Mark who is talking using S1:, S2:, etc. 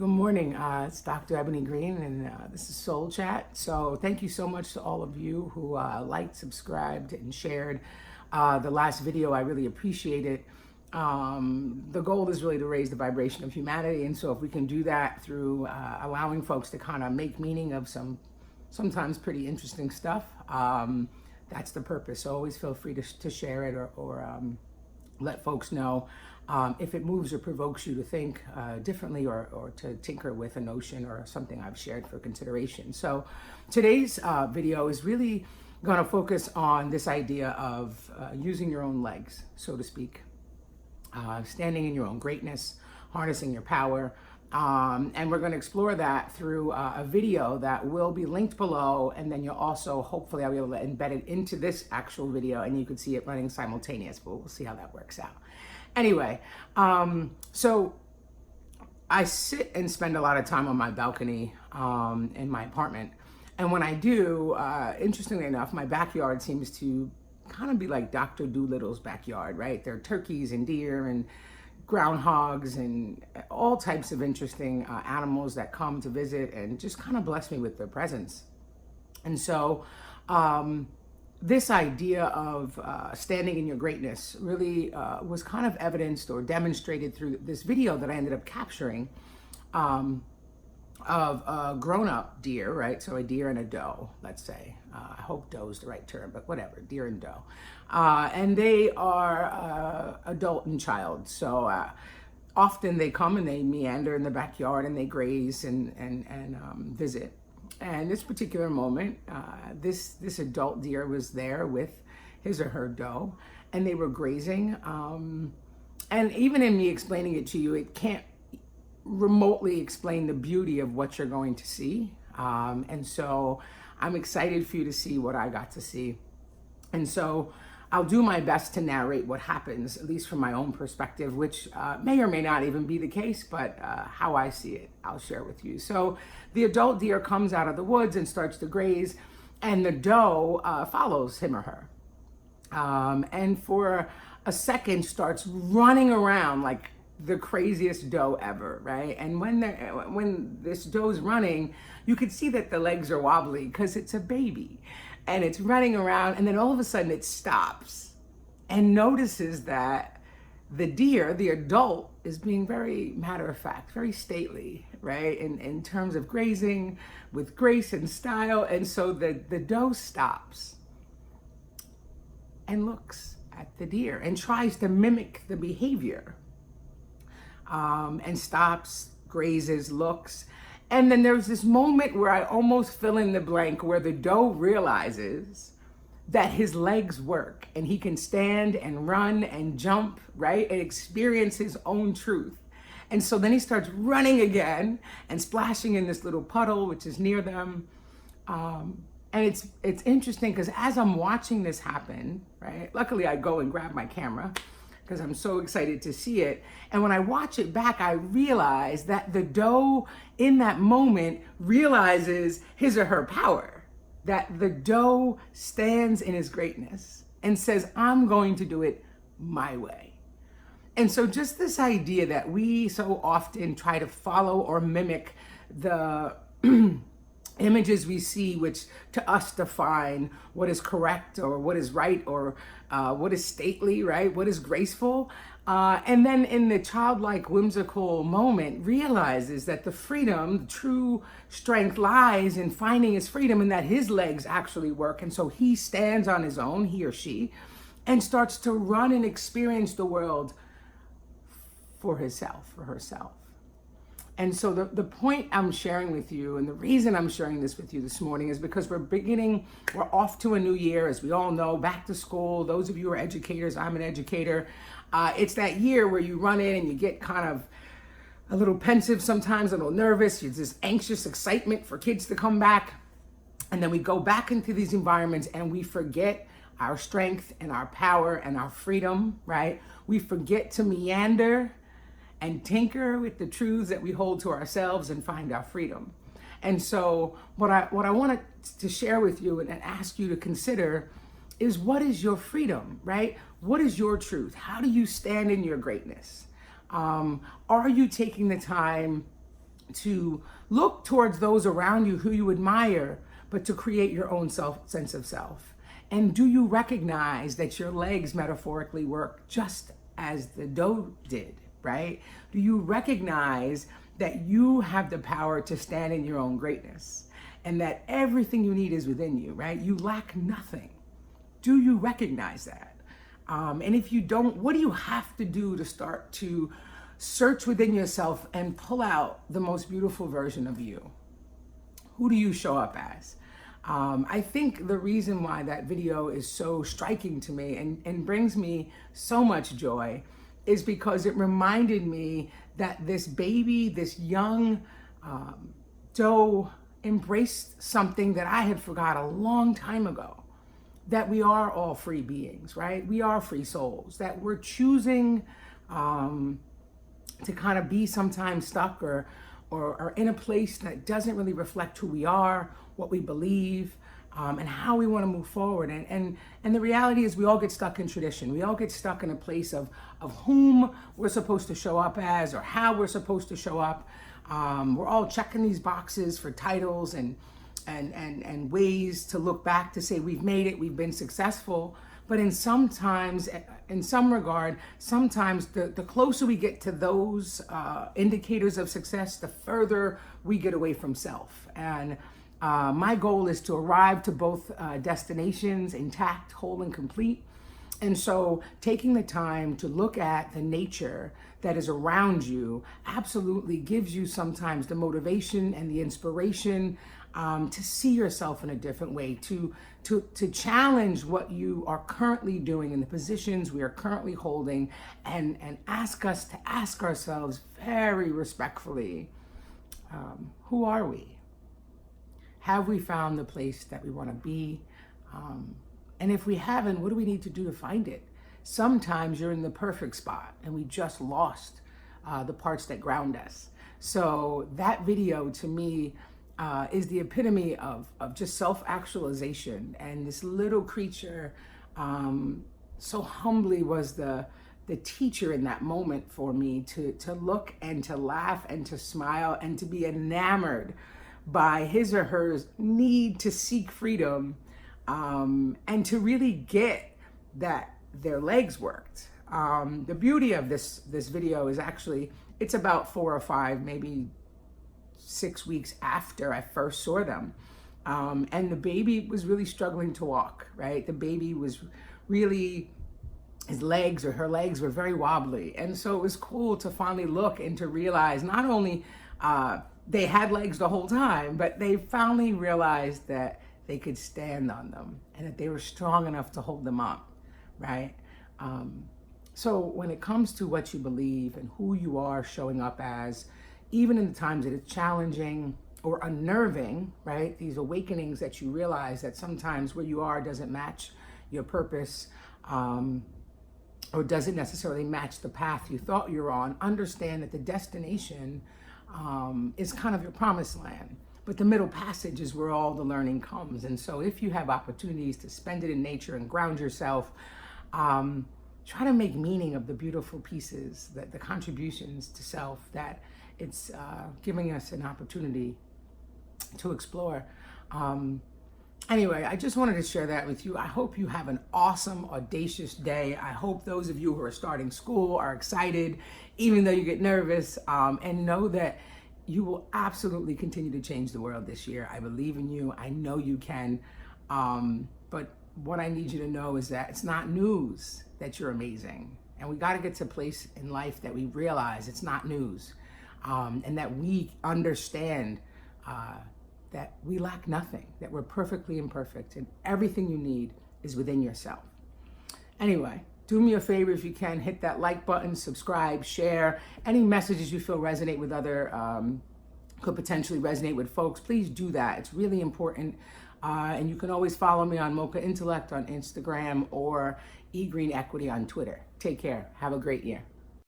S1: Good morning. It's Dr. Ebony Green, and this is Soul Chat. So, thank you so much to all of you who liked, subscribed, and shared the last video. I really appreciate it. The goal is really to raise the vibration of humanity, and so if we can do that through allowing folks to kind of make meaning of sometimes pretty interesting stuff, that's the purpose. So, always feel free to share it or let folks know if it moves or provokes you to think differently or to tinker with a notion or something I've shared for consideration. So today's video is really going to focus on this idea of using your own legs, so to speak, standing in your own greatness, harnessing your power. And we're going to explore that through a video that will be linked below, and then you'll also, hopefully I'll be able to embed it into this actual video and you can see it running simultaneous, but we'll see how that works out. Anyway, so I sit and spend a lot of time on my balcony in my apartment, and when I do, interestingly enough, my backyard seems to kind of be like Dr. Doolittle's backyard, right? There are turkeys and deer and groundhogs and all types of interesting animals that come to visit and just kind of bless me with their presence. And so this idea of standing in your greatness really was kind of evidenced or demonstrated through this video that I ended up capturing of a grown-up deer, right? So a deer and a doe, let's say. I hope doe is the right term, but whatever, deer and doe. And they are adult and child. So often they come and they meander in the backyard and they graze and visit. And this particular moment, this adult deer was there with his or her doe, and they were grazing. And even in me explaining it to you, it can't remotely explain the beauty of what you're going to see. And so I'm excited for you to see what I got to see. And so I'll do my best to narrate what happens, at least from my own perspective, which may or may not even be the case, but how I see it, I'll share with you. So the adult deer comes out of the woods and starts to graze, and the doe follows him or her. And for a second starts running around like the craziest doe ever, right? And when this doe's running, you could see that the legs are wobbly because it's a baby. And it's running around, and then all of a sudden it stops and notices that the deer, the adult, is being very matter of fact, very stately, right? In terms of grazing with grace and style. And so the doe stops and looks at the deer and tries to mimic the behavior, and stops, grazes, looks. And then there's this moment where I almost fill in the blank where the doe realizes that his legs work and he can stand and run and jump, right? And experience his own truth. And so then he starts running again and splashing in this little puddle, which is near them. And it's interesting because as I'm watching this happen, right? Luckily I go and grab my camera because I'm so excited to see it. And when I watch it back, I realize that the doe in that moment realizes his or her power, that the doe stands in his greatness and says, I'm going to do it my way. And so just this idea that we so often try to follow or mimic the images we see, which to us define what is correct or what is right or what is stately, right? What is graceful. And then in the childlike, whimsical moment, realizes that the freedom, the true strength lies in finding his freedom and that his legs actually work. And so he stands on his own, he or she, and starts to run and experience the world for himself, for herself. And so the point I'm sharing with you, and the reason I'm sharing this with you this morning, is because we're off to a new year, as we all know, back to school. Those of you who are educators, I'm an educator. It's that year where you run in and you get kind of a little pensive sometimes, a little nervous. There's this anxious excitement for kids to come back. And then we go back into these environments and we forget our strength and our power and our freedom, right? We forget to meander and tinker with the truths that we hold to ourselves and find our freedom. And so what I wanted to share with you and ask you to consider is, what is your freedom, right? What is your truth? How do you stand in your greatness? Are you taking the time to look towards those around you who you admire, but to create your own sense of self. And do you recognize that your legs metaphorically work just as the DOE did, right? Do you recognize that you have the power to stand in your own greatness and that everything you need is within you, right? You lack nothing. Do you recognize that? And if you don't, what do you have to do to start to search within yourself and pull out the most beautiful version of you? Who do you show up as? I think the reason why that video is so striking to me and brings me so much joy is because it reminded me that this baby, this young doe, embraced something that I had forgot a long time ago, that we are all free beings, right? We are free souls, that we're choosing to kind of be sometimes stuck or in a place that doesn't really reflect who we are, what we believe, and how we want to move forward. And the reality is we all get stuck in tradition. We all get stuck in a place of whom we're supposed to show up as or how we're supposed to show up. We're all checking these boxes for titles and ways to look back to say we've made it, we've been successful. But in some regard, sometimes the closer we get to those indicators of success, the further we get away from self. And my goal is to arrive to both destinations intact, whole, and complete. And so taking the time to look at the nature that is around you absolutely gives you sometimes the motivation and the inspiration to see yourself in a different way, to challenge what you are currently doing in the positions we are currently holding, and ask us to ask ourselves very respectfully, who are we? Have we found the place that we want to be? And if we haven't, what do we need to do to find it? Sometimes you're in the perfect spot and we just lost the parts that ground us. So that video to me is the epitome of just self-actualization. And this little creature so humbly was the teacher in that moment for me to look and to laugh and to smile and to be enamored by his or her need to seek freedom, and to really get that their legs worked. The beauty of this video is actually, it's about 4 or 5, maybe 6 weeks after I first saw them. And the baby was really struggling to walk, right? The baby was really, his legs or her legs were very wobbly. And so it was cool to finally look and to realize not only they had legs the whole time, but they finally realized that they could stand on them and that they were strong enough to hold them up, right? So when it comes to what you believe and who you are showing up as, even in the times that it's challenging or unnerving, right? These awakenings that you realize that sometimes where you are doesn't match your purpose, or doesn't necessarily match the path you thought you were on. Understand that the destination is kind of your promised land, but the middle passage is where all the learning comes. And so if you have opportunities to spend it in nature and ground yourself, try to make meaning of the beautiful pieces, the contributions to self that it's giving us an opportunity to explore. Anyway, I just wanted to share that with you. I hope you have an awesome, audacious day. I hope those of you who are starting school are excited, even though you get nervous, and know that you will absolutely continue to change the world this year. I believe in you. I know you can. But what I need you to know is that it's not news that you're amazing. And we got to get to a place in life that we realize it's not news, and that we understand that we lack nothing, that we're perfectly imperfect, and everything you need is within yourself. Anyway, do me a favor if you can, hit that like button, subscribe, share. Any messages you feel resonate with could potentially resonate with folks, please do that. It's really important. And you can always follow me on Mocha Intellect on Instagram or eGreen Equity on Twitter. Take care. Have a great year.